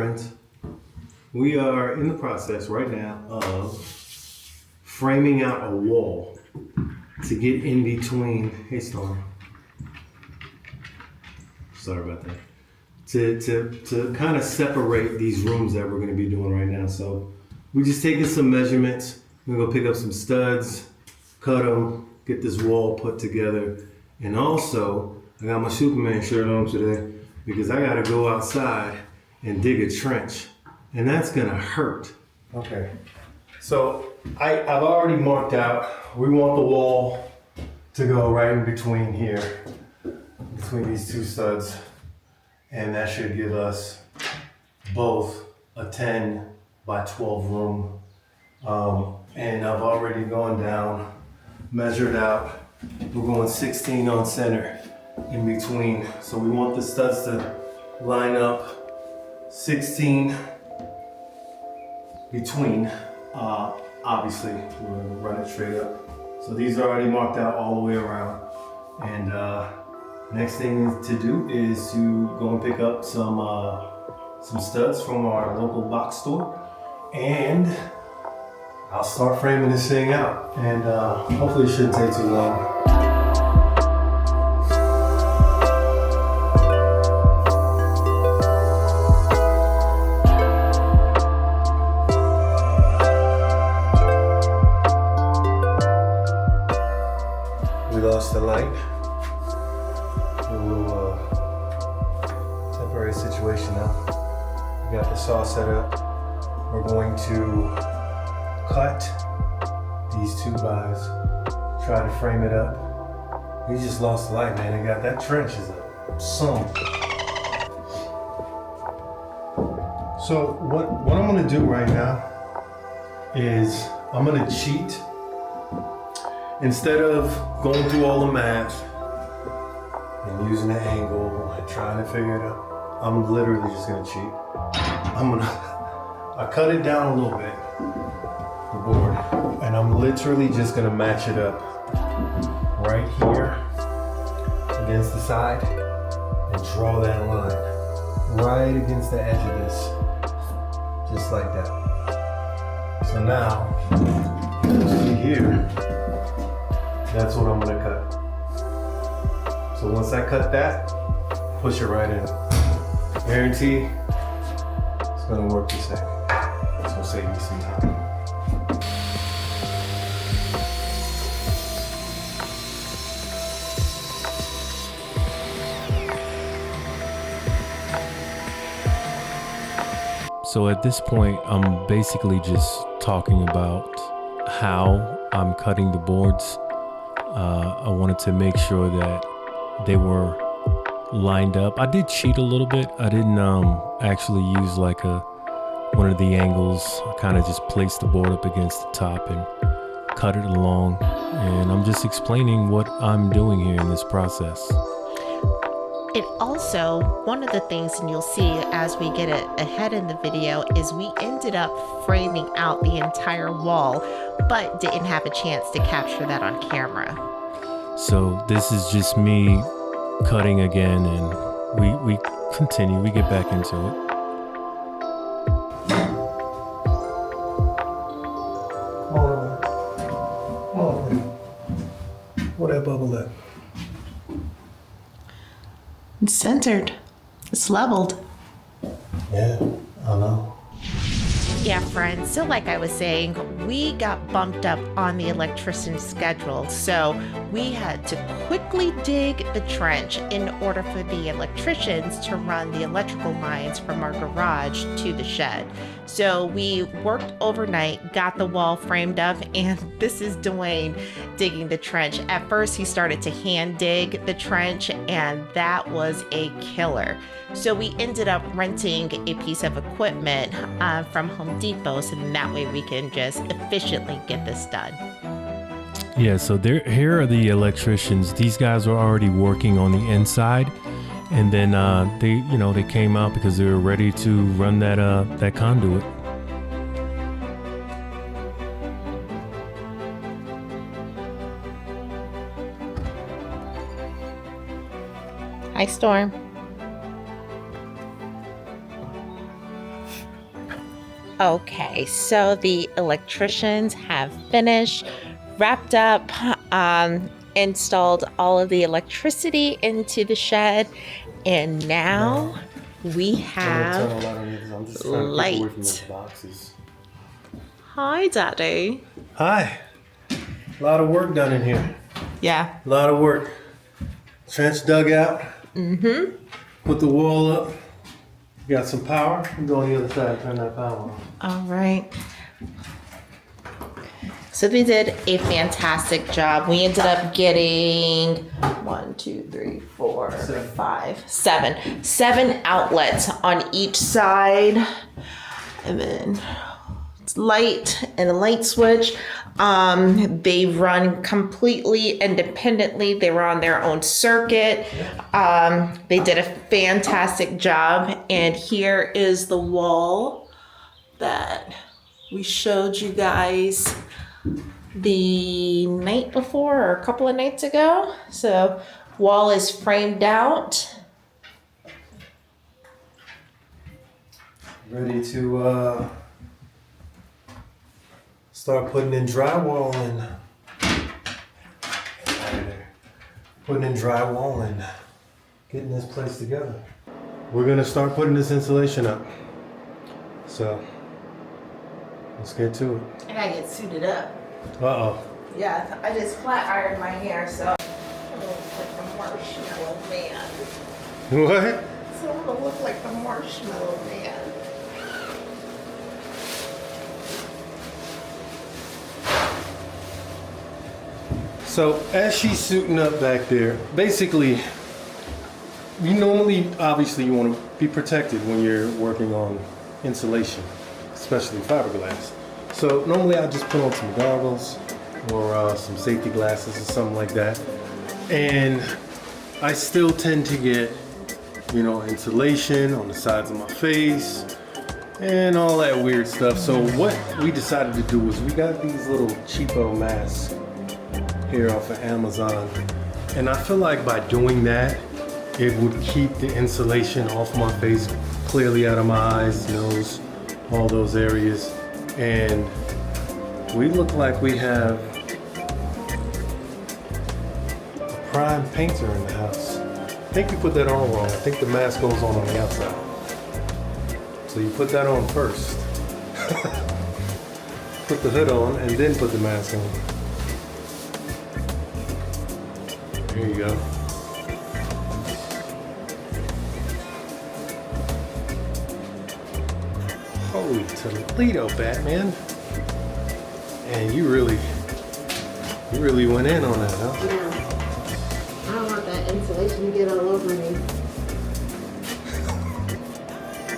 friends. We are in the process right now of framing out a wall to get in between. Hey, Storm. Sorry about that. To kind of separate these rooms that we're going to be doing right now. So we're just taking some measurements. We're going to go pick up some studs, cut them, get this wall put together. And also, I got my Superman shirt on today because I got to go outside and dig a trench. And that's going to hurt. Okay. So I've already marked out, we want the wall to go right in between here, between these two studs. And that should give us both a 10 by 12 room. And I've already gone down, measured out. We're going 16 on center in between. So we want the studs to line up 16 between. Obviously, we're gonna run it straight up. So these are already marked out all the way around. And next thing to do is to go and pick up some studs from our local box store, and I'll start framing this thing out. And hopefully it shouldn't take too long. We lost the light. A little temporary situation now. We got the saw set up. We're going to cut these 2x, try to frame it up. We just lost the light, man. And got that trench is a sum. So what I'm gonna do right now is I'm gonna cheat. Instead of going through all the math and using the angle and trying to figure it out, I'm literally just gonna cheat. I cut it down a little bit, the board, and I'm literally just gonna match it up right here against the side and draw that line right against the edge of this, just like that. So now, see here, that's what I'm gonna cut. So once I cut that, push it right in. Guarantee it's gonna work the same. So save me some time. So at this point, I'm basically just talking about how I'm cutting the boards. I wanted to make sure that they were lined up. I did cheat a little bit. I didn't actually use like one of the angles. I kind of just placed the board up against the top and cut it along. And I'm just explaining what I'm doing here in this process. It also, one of the things, and you'll see as we get it ahead in the video, is we ended up framing out the entire wall, but didn't have a chance to capture that on camera. So this is just me cutting again, and we continue, we get back into it. Where that bubble at? It's centered. It's leveled. Yeah, I know. Yeah, friends. So like I was saying, we got bumped up on the electrician's schedule. So we had to quickly dig the trench in order for the electricians to run the electrical lines from our garage to the shed. So we worked overnight, got the wall framed up, and this is Dwayne digging the trench. At first, he started to hand dig the trench, and that was a killer. So we ended up renting a piece of equipment from Home Depot, so that way we can just efficiently get this done. Yeah, so here are the electricians. These guys were already working on the inside, and then they came out because they were ready to run that conduit. Hi, Storm. Okay, so the electricians have finished, wrapped up, installed all of the electricity into the shed, and now we have I'm just light. boxes. Hi, Daddy. Hi. A lot of work done in here. Yeah. A lot of work. Trench dug out. Put the wall up. Got some power. You go on the other side, turn that power on. All right. So they did a fantastic job. We ended up getting 7 outlets on each side, and then it's light and a light switch. They run completely independently. They were on their own circuit. They did a fantastic job. And here is the wall that we showed you guys the night before or a couple of nights ago. So wall is framed out. Ready to start putting in drywall and getting this place together. We're gonna start putting this insulation up. So let's get to it. I gotta get suited up. Uh-oh. Yeah, I just flat ironed my hair, so I'm gonna look like the marshmallow man. What? So I'm gonna look like the marshmallow man. So as she's suiting up back there, basically, obviously you want to be protected when you're working on insulation, especially fiberglass. So normally I just put on some goggles or some safety glasses or something like that. And I still tend to get, insulation on the sides of my face and all that weird stuff. So what we decided to do was we got these little cheapo masks here off of Amazon, and I feel like by doing that it would keep the insulation off my face, clearly out of my eyes, nose, all those areas, and we look like we have a prime painter in the house. I think you put that on wrong. I think the mask goes on the outside, so you put that on first. Put the hood on and then put the mask on. There you go. Holy Toledo, Batman. And you really went in on that, huh? Yeah. I don't want that insulation to get all over me.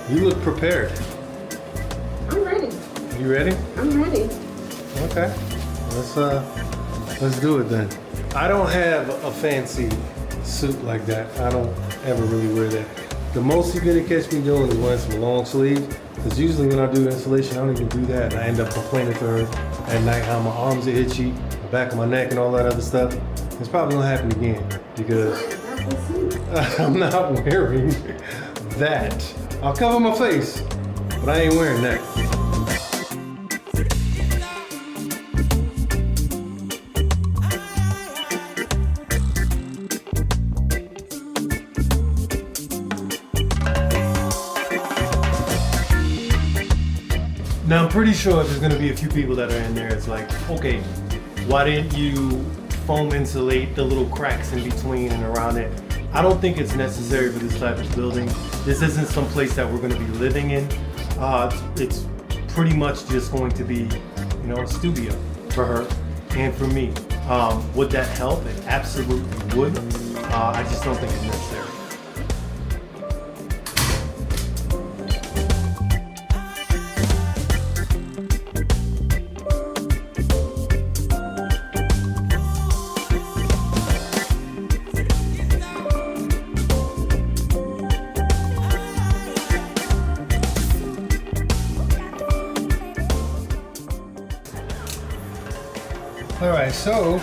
You look prepared. I'm ready. You ready? I'm ready. Okay. Let's do it then. I don't have a fancy suit like that. I don't ever really wear that. The most you're gonna catch me doing is wearing some long sleeves, because usually when I do insulation, I don't even do that. And I end up complaining to her at night how my arms are itchy, the back of my neck and all that other stuff. It's probably gonna happen again because I'm not wearing that. I'll cover my face, but I ain't wearing that. Now I'm pretty sure there's gonna be a few people that are in there. It's like, okay, why didn't you foam insulate the little cracks in between and around it? I don't think it's necessary for this type of building. This isn't some place that we're gonna be living in. It's pretty much just going to be, a studio for her and for me. Would that help? It absolutely would. I just don't think it's necessary. All right, so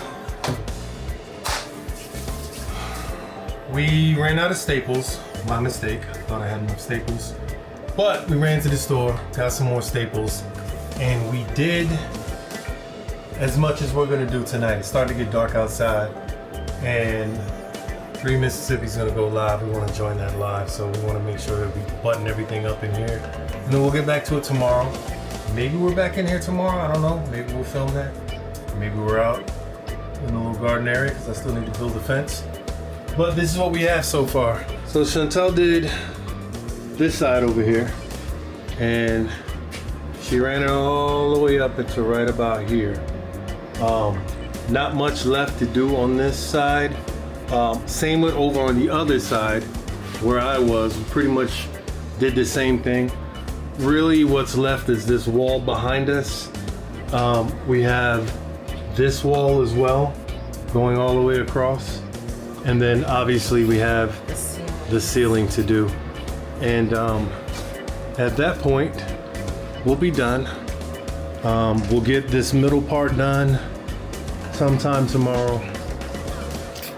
we ran out of staples. My mistake. Thought I had enough staples. But we ran to the store, got some more staples, and we did as much as we're gonna do tonight. It's starting to get dark outside, and 3 Mississippi's gonna go live. We wanna join that live, so we wanna make sure that we button everything up in here. And then we'll get back to it tomorrow. Maybe we're back in here tomorrow, I don't know. Maybe we'll film that. Maybe we're out in the little garden area, because I still need to build a fence. But this is what we have so far. So Chantel did this side over here, and she ran it all the way up into right about here. Not much left to do on this side. Same with over on the other side where I was. We pretty much did the same thing. Really what's left is this wall behind us. We have this wall as well going all the way across, and then obviously we have the ceiling to do. And at that point we'll be done. We'll get this middle part done sometime tomorrow,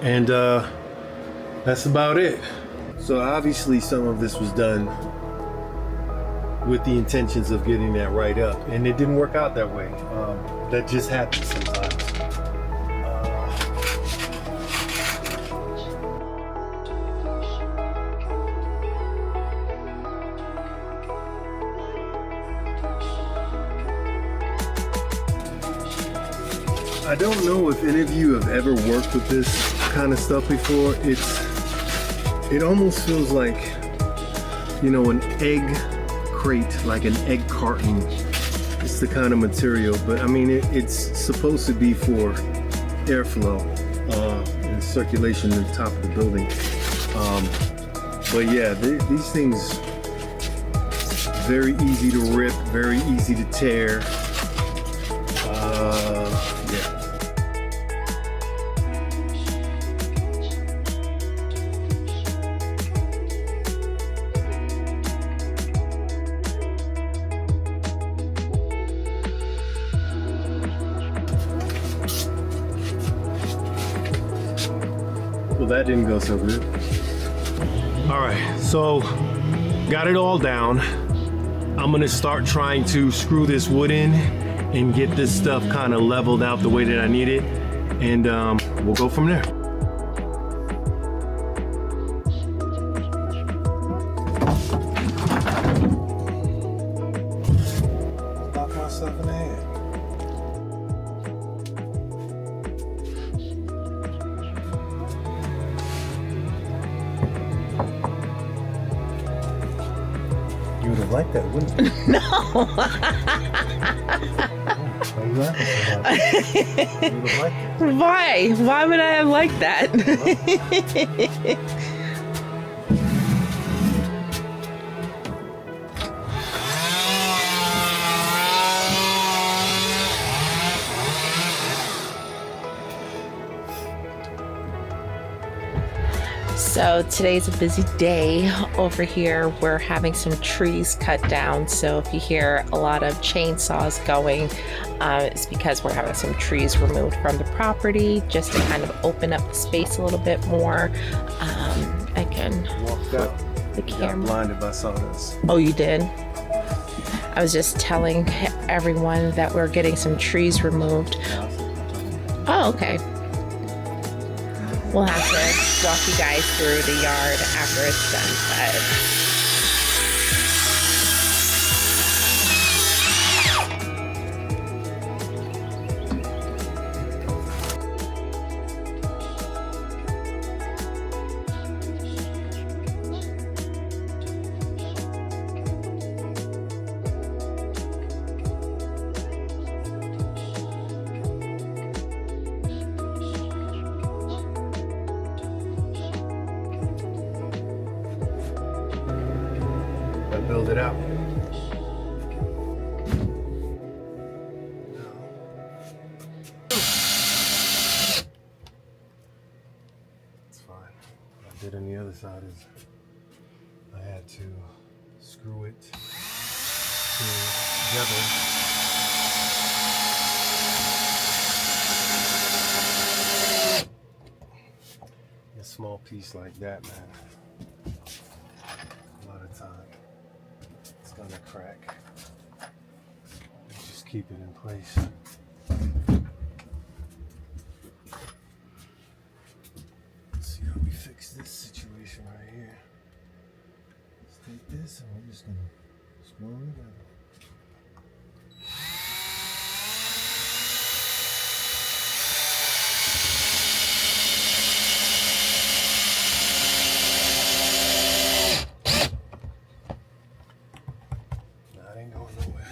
and that's about it. So obviously some of this was done with the intentions of getting that right up, and it didn't work out that way. That just happens sometimes. I don't know if any of you have ever worked with this kind of stuff before. It almost feels like, you know, an egg crate, like an egg carton. It's the kind of material, but I mean, it's supposed to be for airflow and circulation at the top of the building. But yeah, these things, very easy to rip, very easy to tear. Yeah. Well, that didn't go so good. All right, so got it all down. I'm gonna start trying to screw this wood in and get this stuff kind of leveled out the way that I need it, and we'll go from there. Lock myself in the head. You would have liked that, wouldn't you? No. Why are you laughing so much? You would have liked it. Why? Why would I have liked that? So today's a busy day over here. We're having some trees cut down. So if you hear a lot of chainsaws going, it's because we're having some trees removed from the property just to kind of open up the space a little bit more. I can Walked out. the Got camera. blinded by sawdust. Oh, you did? I was just telling everyone that we're getting some trees removed. Oh, okay. We'll have to walk you guys through the yard after it's done cut. Build it out. It's fine. What I did on the other side is I had to screw it together. A small piece like that, man. A lot of time. starting to crack. Just keep it in place. Let's see how we fix this situation right here. Let's take this and we're just gonna screw it together. That ain't going nowhere.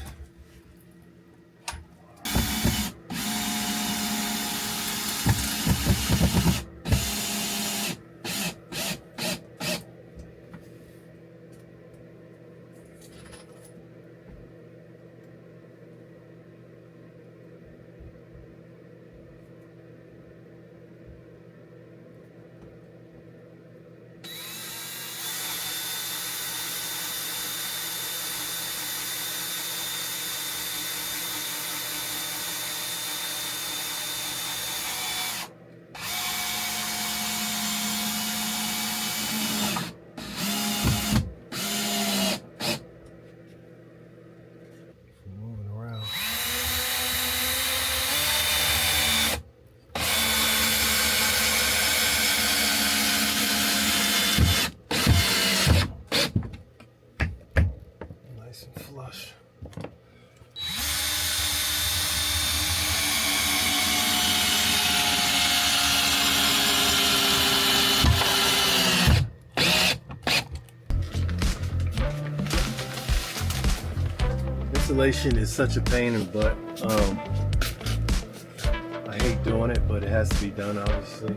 Moving around. Nice and flush. Insulation is such a pain in the butt. I hate doing it, but it has to be done, obviously.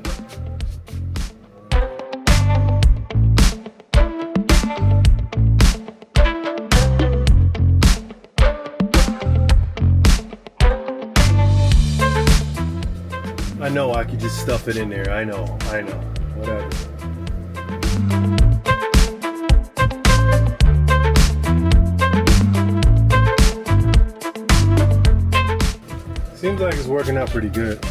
I know I could just stuff it in there. I know. Whatever. Seems like it's working out pretty good.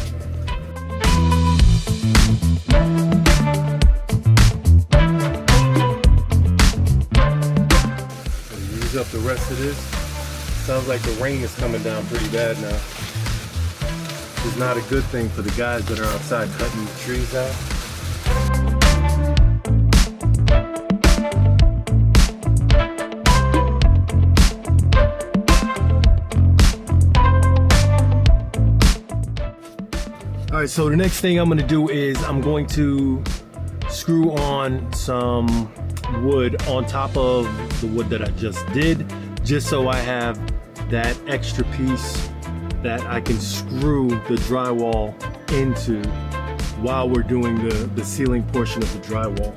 Use up the rest of this. Sounds like the rain is coming down pretty bad now. It's not a good thing for the guys that are outside cutting the trees out. All right, so the next thing I'm gonna do is I'm going to screw on some wood on top of the wood that I just did, just so I have that extra piece that I can screw the drywall into while we're doing the ceiling portion of the drywall.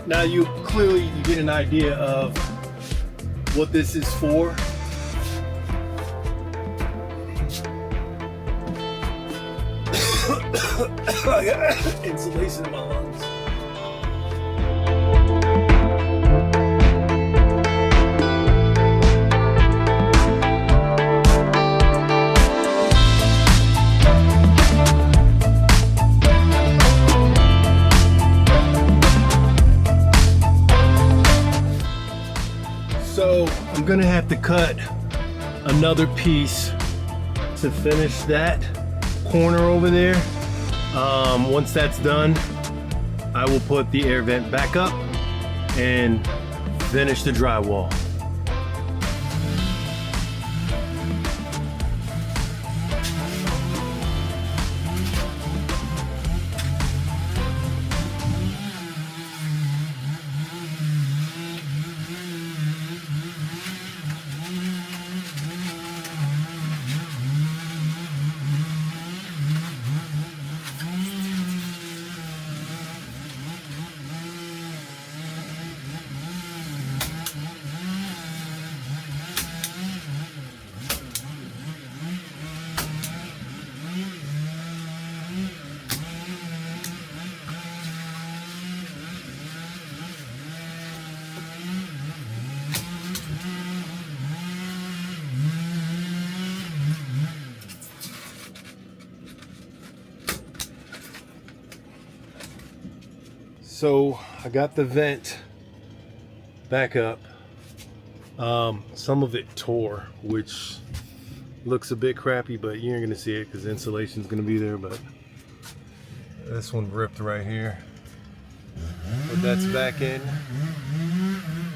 Now you get an idea of what this is for. I got insulation in my lungs. So I'm gonna have to cut another piece to finish that corner over there. Once that's done, I will put the air vent back up and finish the drywall. So I got the vent back up. Some of it tore, which looks a bit crappy, but you ain't gonna see it because the insulation's gonna be there. But this one ripped right here. But that's back in.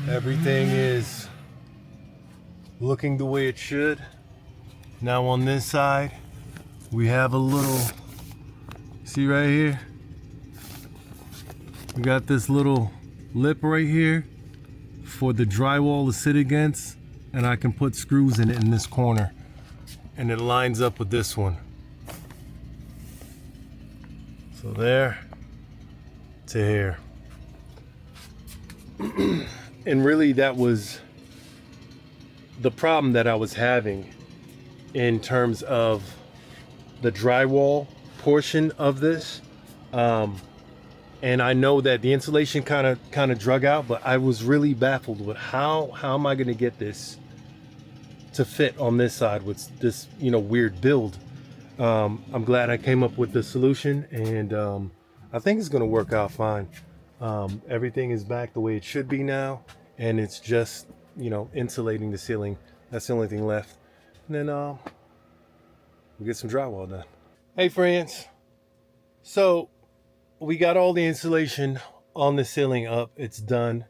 Everything is looking the way it should. Now on this side, we have a little, see right here? We got this little lip right here for the drywall to sit against, and I can put screws in it in this corner, and it lines up with this one. So there to here. And really that was the problem that I was having in terms of the drywall portion of this. And I know that the insulation kind of drug out, but I was really baffled with how am I going to get this to fit on this side with this, you know, weird build. I'm glad I came up with the solution, and I think it's going to work out fine. Everything is back the way it should be now, and it's just, you know, insulating the ceiling. That's the only thing left. And then we'll get some drywall done. Hey friends, so we got all the insulation on the ceiling up. It's done.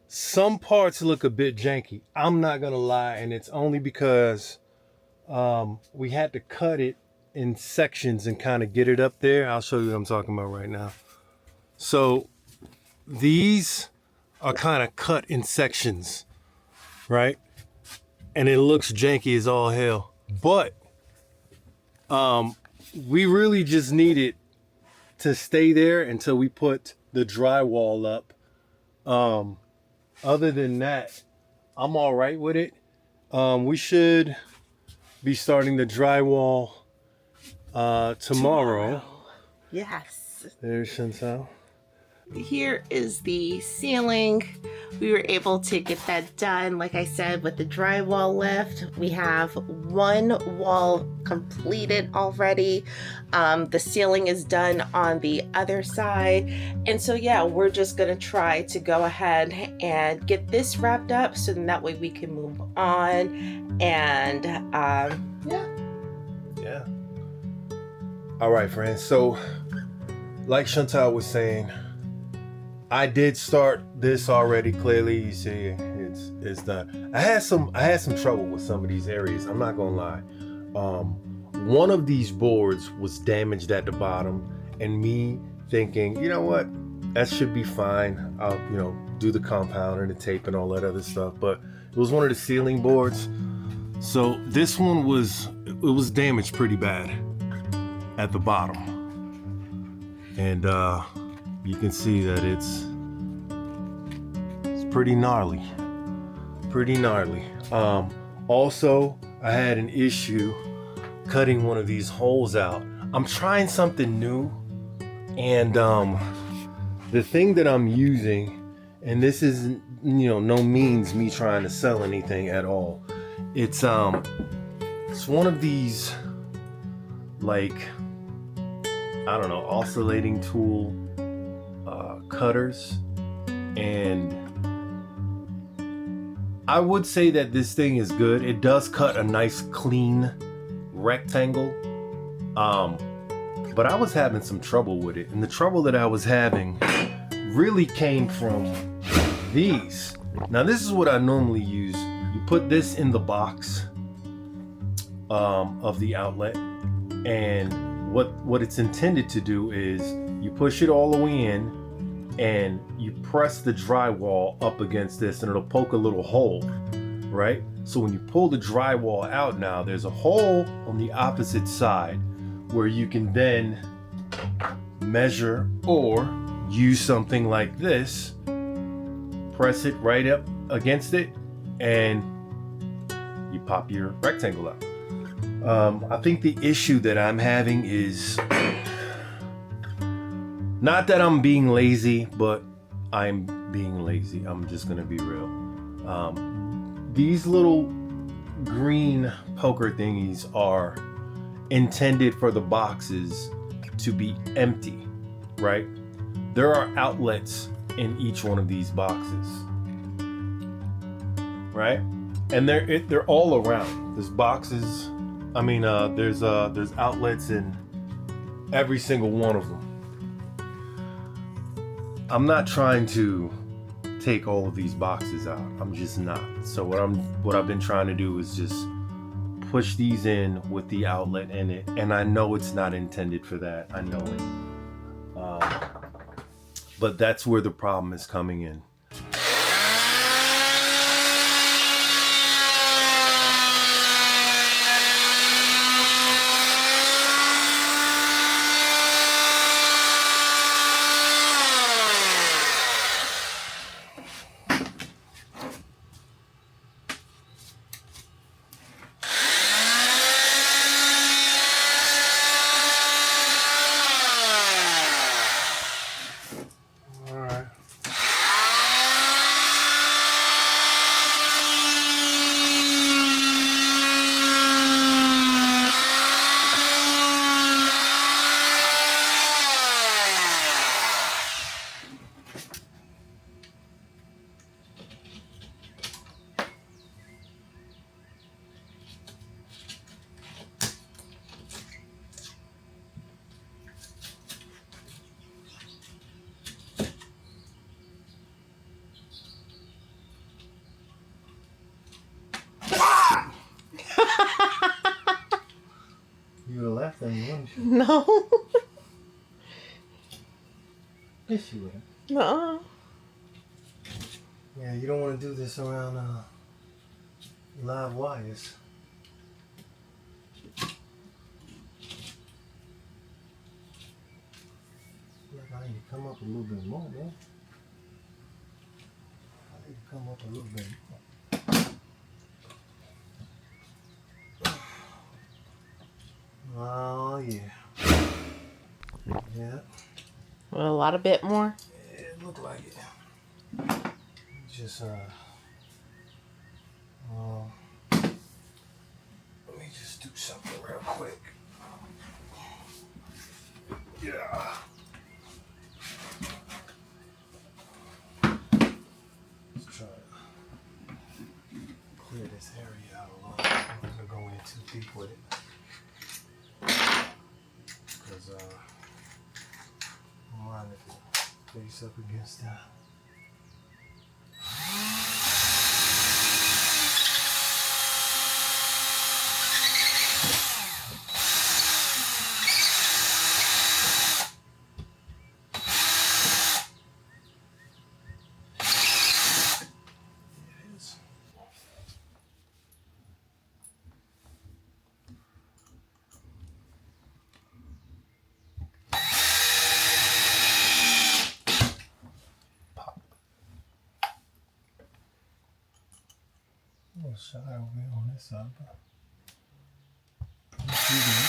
Some parts look a bit janky, I'm not gonna lie, and it's only because we had to cut it in sections and kind of get it up there. I'll show you what I'm talking about right now. So these are kind of cut in sections, right? And it looks janky as all hell, but we really just need it to stay there until we put the drywall up. Other than that, I'm all right with it. We should be starting the drywall tomorrow. Yes. There's Chantal. Here is the ceiling. We were able to get that done, like I said, with the drywall lift. We have one wall completed already. The ceiling is done on the other side. And so, yeah, we're just gonna try to go ahead and get this wrapped up so then that way we can move on. And Yeah. All right, friends. So, like Chantal was saying, I did start this already. Clearly, you see, it's done. I had some trouble with some of these areas. I'm not gonna lie. One of these boards was damaged at the bottom, and me thinking, you know what, that should be fine. I'll, you know, do the compound and the tape and all that other stuff. But it was one of the ceiling boards. So this one was damaged pretty bad at the bottom, and you can see that it's pretty gnarly. Also, I had an issue cutting one of these holes out. I'm trying something new, and the thing that I'm using, and this isn't, you know, no means me trying to sell anything at all. It's one of these, like, I don't know, oscillating tool cutters, and I would say that this thing is good. It does cut a nice clean rectangle, but I was having some trouble with it, and the trouble that I was having really came from these. Now this is what I normally use. You put this in the box of the outlet, and what it's intended to do is you push it all the way in, and you press the drywall up against this, and it'll poke a little hole, right? So when you pull the drywall out now, there's a hole on the opposite side where you can then measure or use something like this, press it right up against it, and you pop your rectangle out. I think the issue that I'm having is not that I'm being lazy, but I'm being lazy. I'm just gonna be real. These little green poker thingies are intended for the boxes to be empty, right? there are outlets in each one of these boxes, right? And they're all around. There's boxes. I mean, there's outlets in every single one of them. I'm not trying to take all of these boxes out. I'm just not. So what I've been trying to do is just push these in with the outlet in it. And I know it's not intended for that. I know it. But that's where the problem is coming in. You would have laughed at me, wouldn't you? No. Yes, you would have. No. Yeah, you don't want to do this around live wires. Look, I need to come up a little bit more, man. I need to come up a little bit more. Oh, yeah. Yeah. Well, a lot of bit more. Yeah, it looked like it. Just, let me just do something real quick. Yeah. Let's try to clear this area out a lot. I'm not gonna go in too deep with it. Because, I'm lining it face up against that. A little shy over here on this side, but let's do that.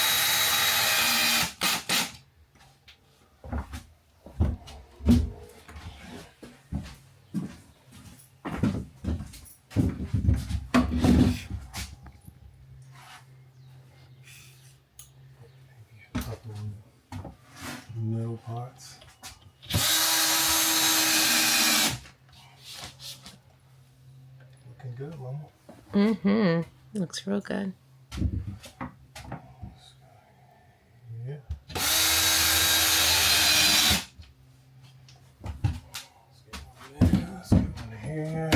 Maybe a couple of middle parts. Looking good, Mama. Mm-hmm. Looks real good. Yeah. Let's get one here.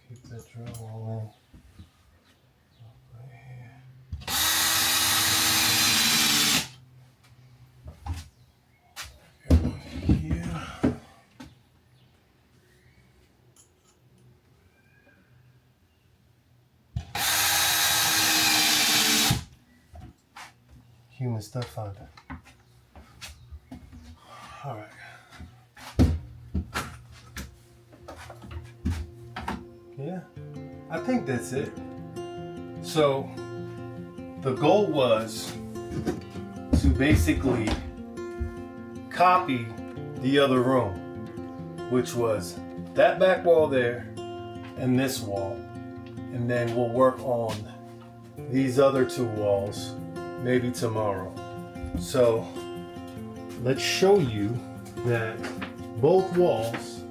Keep that drywall in. Right here. Get one here. Human stuff finder. All right. Yeah, I think that's it. So the goal was to basically copy the other room, which was that back wall there and this wall. And then we'll work on these other two walls maybe tomorrow. So let's show you that both walls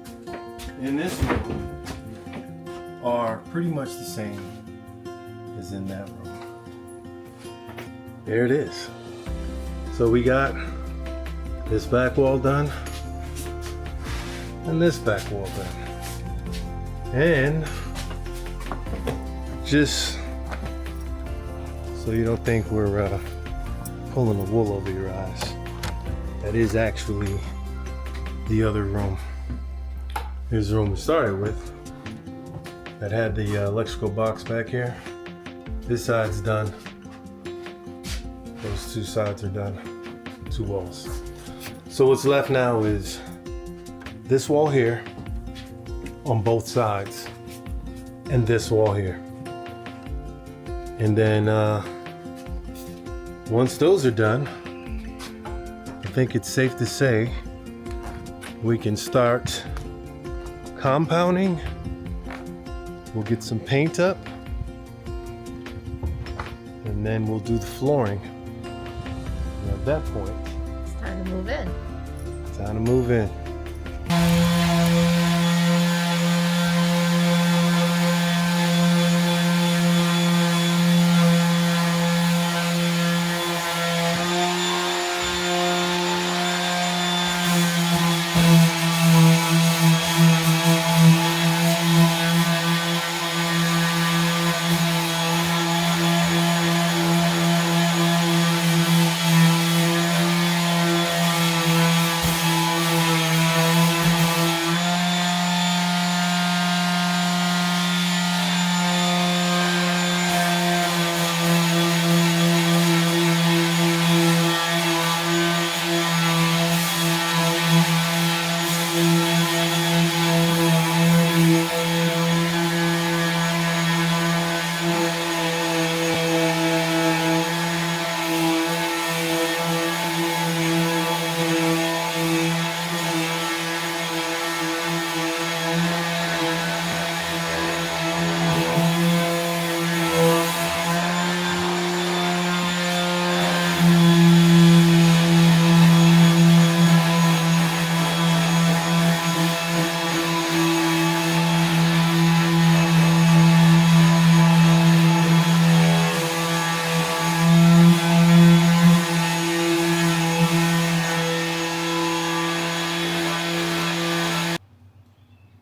in this room are pretty much the same as in that room. There it is. So we got this back wall done and this back wall done. And just so you don't think we're pulling the wool over your eyes, that is actually the other room. Here's the room we started with that had the electrical box back here. This side's done. Those two sides are done. Two walls. So what's left now is this wall here on both sides and this wall here. And then once those are done, I think it's safe to say we can start compounding. We'll get some paint up and then we'll do the flooring. And at that point, It's time to move in. time to move in.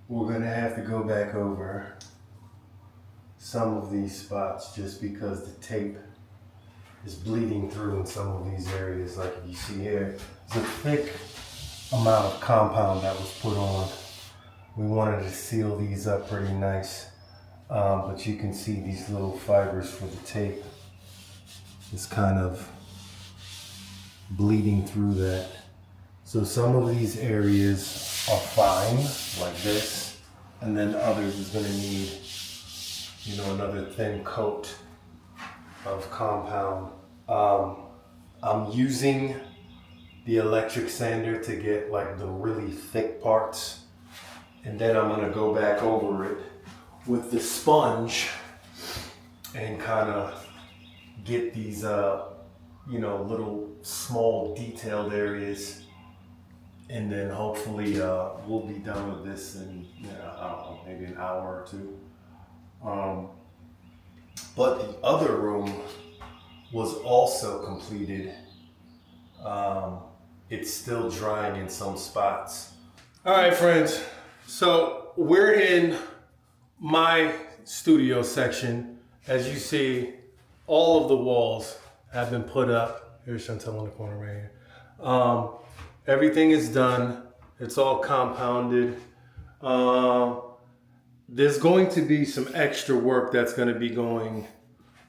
We're gonna have to go back over some of these spots just because the tape is bleeding through in some of these areas. Like if you see here, it's a thick amount of compound that was put on. We wanted to seal these up pretty nice, but you can see these little fibers for the tape is kind of bleeding through that. So some of these areas are fine, like this, and then others is gonna need, you know, another thin coat of compound. I'm using the electric sander to get like the really thick parts, and then I'm gonna go back over it with the sponge and kind of get these, you know, little small detailed areas. And then hopefully we'll be done with this in, I don't know, maybe an hour or two. But the other room was also completed. It's still drying in some spots. All right, friends. So we're in my studio section. As you see, all of the walls have been put up. Here's Chantel in the corner right here. Everything is done. It's all compounded. There's going to be some extra work that's going to be going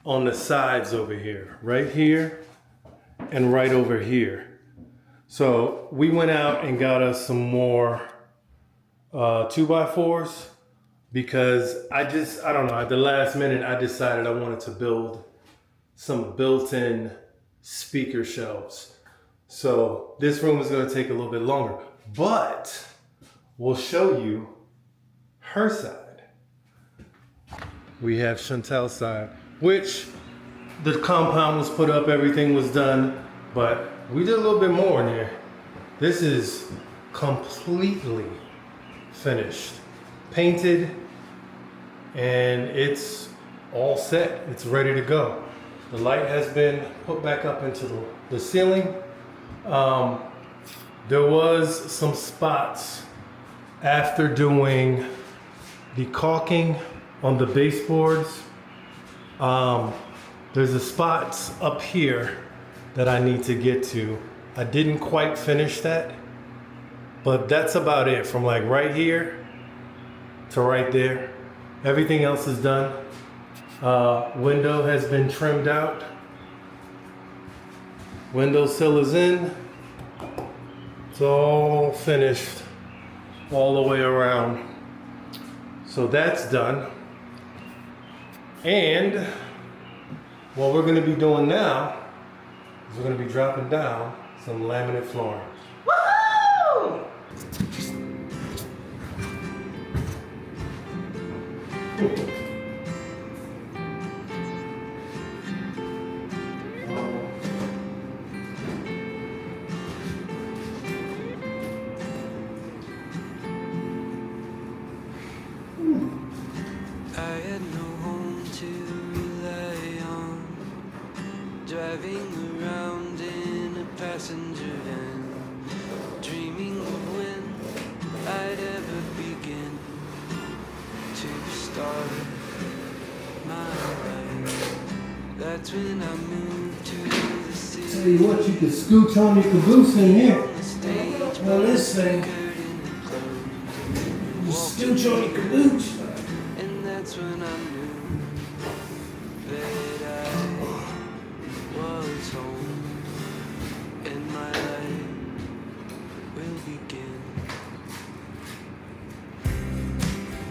on the sides over here, right here and right over here. So we went out and got us some more 2x4s because I don't know, at the last minute I decided I wanted to build some built-in speaker shelves. So this room is going to take a little bit longer, but we'll show you her side. We have Chantel's side, which the compound was put up, everything was done, but we did a little bit more in here. This is completely finished, painted, and it's all set. It's ready to go. The light has been put back up into the ceiling. There was some spots after doing the caulking on the baseboards. There's a spots up here that I need to get to. I didn't quite finish that, but that's about it from like right here to right there. Everything else is done. Window has been trimmed out. Window sill is in. It's all finished all the way around. So that's done. And what we're gonna be doing now is we're gonna be dropping down some laminate flooring. Woohoo! I had no home to rely on, driving around in a passenger van, dreaming of when I'd ever begin to start my life. That's when I moved to the city. Tell you what, you can scooch on your caboose in here. On the stage, Well, this thing, curtain closed. you scooch on your caboose. And that's when I knew that I was home, and my life will begin.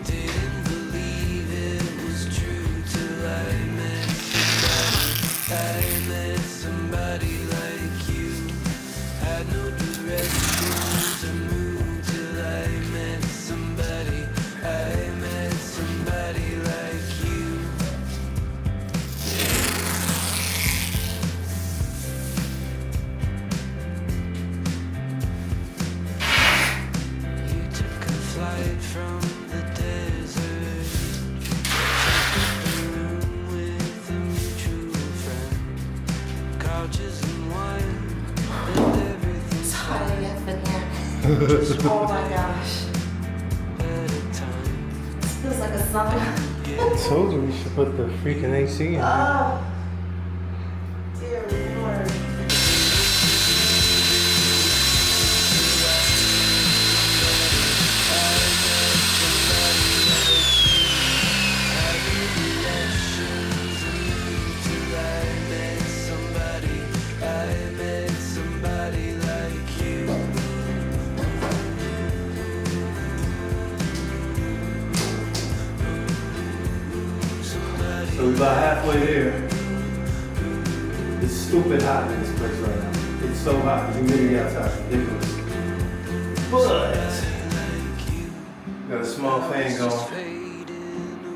Didn't believe it was true till I met somebody like you. Had no direction to move till I met somebody. I met somebody like you. You took a flight from the desert, took a room with a mutual friend, couches and wine, and everything It's hot AF in here. Oh my gosh. at a time. This feels like a sauna. I told you we should put the freaking AC in. Oh. Dear Lord. So we're about halfway there. It's stupid hot in this place right now. It's so hot. The humidity outside is ridiculous. But got a small fan going.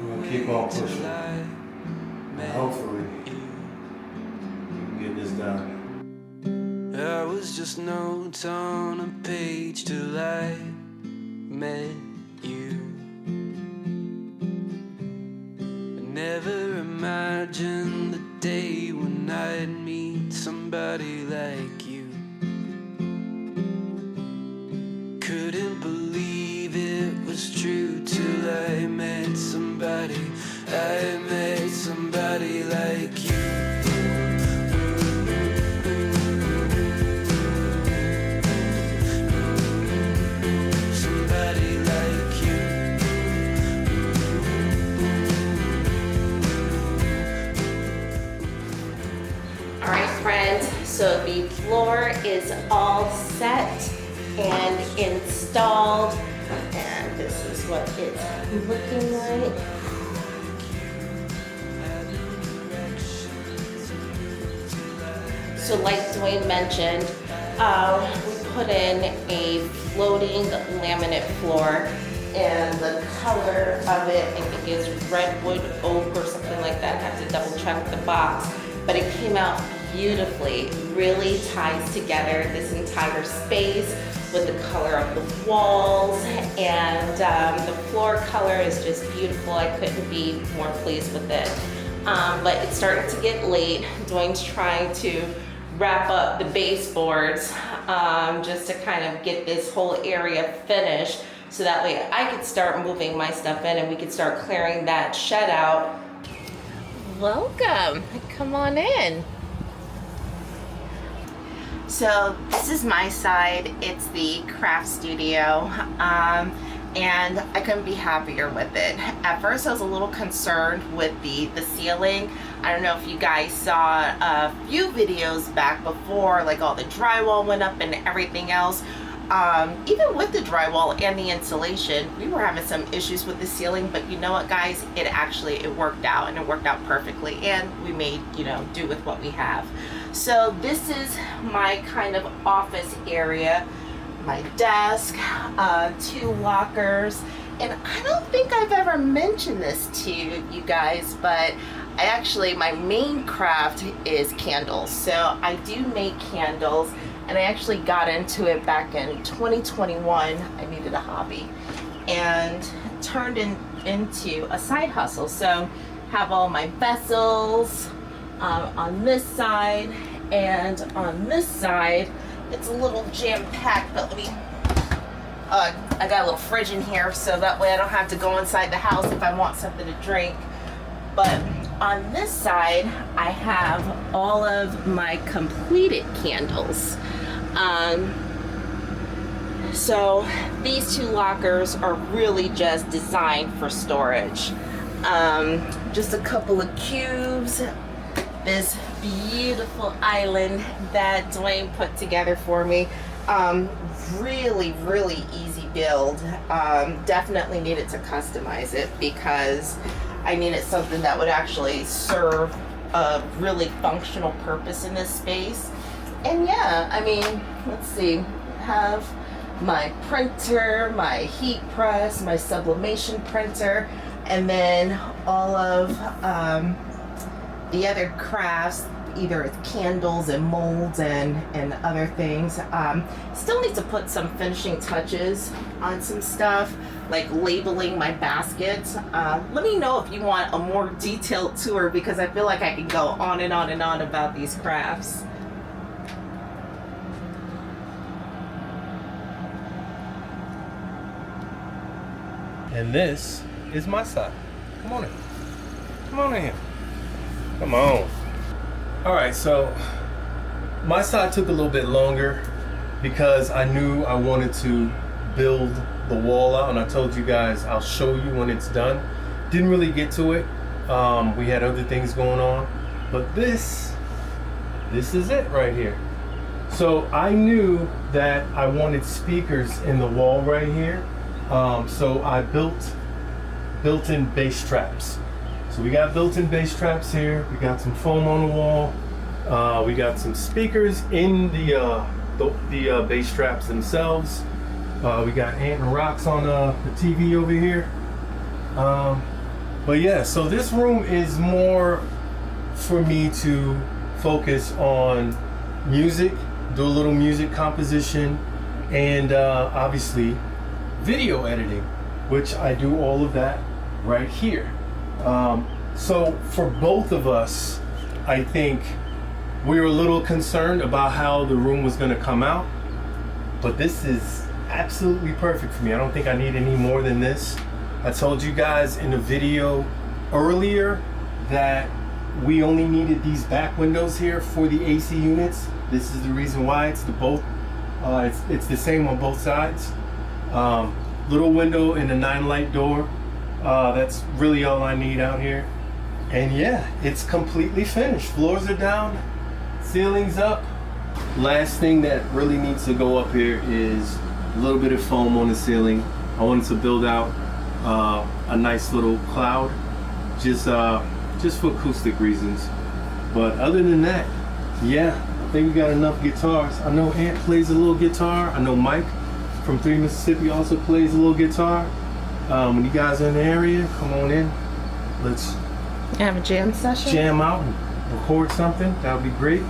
We're gonna keep on pushing. And hopefully we can get this done. I was just notes on a page till I met you. I never imagined the day when I'd meet somebody like you. Couldn't believe it was true till I met somebody. I met somebody like you. Somebody like you. All right, friends, so the floor is all set and installed, and this is what it's looking like. So like Dwayne mentioned, we put in a floating laminate floor, and the color of it, I think, is redwood oak or something like that. I have to double check the box, but it came out beautifully. It really ties together this entire space with the color of the walls, and the floor color is just beautiful. I couldn't be more pleased with it. But it's starting to get late. Dwayne's trying to wrap up the baseboards just to kind of get this whole area finished, so that way I could start moving my stuff in and we could start clearing that shed out. Welcome, come on in. So this is my side. It's the craft studio, and I couldn't be happier with it. At first I was a little concerned with the ceiling. I don't know if you guys saw a few videos back before, like all the drywall went up and everything else. Even with the drywall and the insulation, we were having some issues with the ceiling, but you know what, guys, it worked out, and it worked out perfectly, and we made, do with what we have. So this is my kind of office area, my desk, 2 lockers, and I don't think I've ever mentioned this to you guys, but my main craft is candles. So I do make candles, and I actually got into it back in 2021. I needed a hobby and turned into a side hustle. So have all my vessels on this side, and on this side it's a little jam-packed, but let me I got a little fridge in here, so that way I don't have to go inside the house if I want something to drink. But on this side I have all of my completed candles. So these 2 lockers are really just designed for storage. Just a couple of cubes, this beautiful island that Dwayne put together for me. Really easy build. Definitely needed to customize it because I needed something that would actually serve a really functional purpose in this space. And yeah, let's see, have my printer, my heat press, my sublimation printer, and then all of the other crafts, either it's candles and molds and other things. Still need to put some finishing touches on some stuff, like labeling my baskets. Let me know if you want a more detailed tour, because I feel like I can go on and on and on about these crafts. And this is my side. Come on in. Come on in here. Come on. All right, so my side took a little bit longer because I knew I wanted to build the wall out, and I told you guys I'll show you when it's done. Didn't really get to it. We had other things going on, but this is it right here. So I knew that I wanted speakers in the wall right here. So I built built-in bass traps. So we got built-in bass traps here. We got some foam on the wall. We got some speakers in the bass traps themselves. We got Ant and Rocks on the TV over here. But yeah, so this room is more for me to focus on music, do a little music composition, and obviously video editing, which I do all of that right here. So for both of us, I think we were a little concerned about how the room was going to come out, but this is absolutely perfect for me. I don't think I need any more than this. I told you guys in a video earlier that we only needed these back windows here for the AC units. This is the reason why. It's it's the same on both sides. Little window and a 9-light door. That's really all I need out here. And yeah, it's completely finished. Floors are down, ceiling's up. Last thing that really needs to go up here is a little bit of foam on the ceiling. I wanted to build out a nice little cloud, just for acoustic reasons. But other than that, yeah, I think we got enough guitars. I know Ant plays a little guitar. I know Mike from 3 Mississippi also plays a little guitar. When you guys are in the area, come on in. Let's have a jam session. Jam out and record something, that would be great.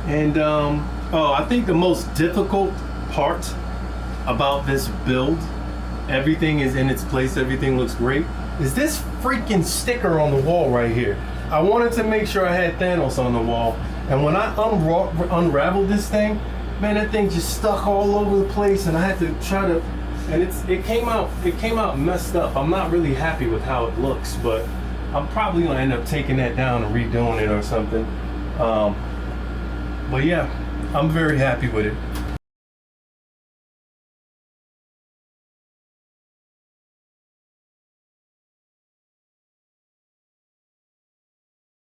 And I think the most difficult part about this build, everything is in its place, everything looks great, is this freaking sticker on the wall right here. I wanted to make sure I had Thanos on the wall, and when I unraveled this thing, man, that thing just stuck all over the place, and I had to try to, and it came out messed up. I'm not really happy with how it looks, but I'm probably gonna end up taking that down and redoing it or something. But yeah, I'm very happy with it.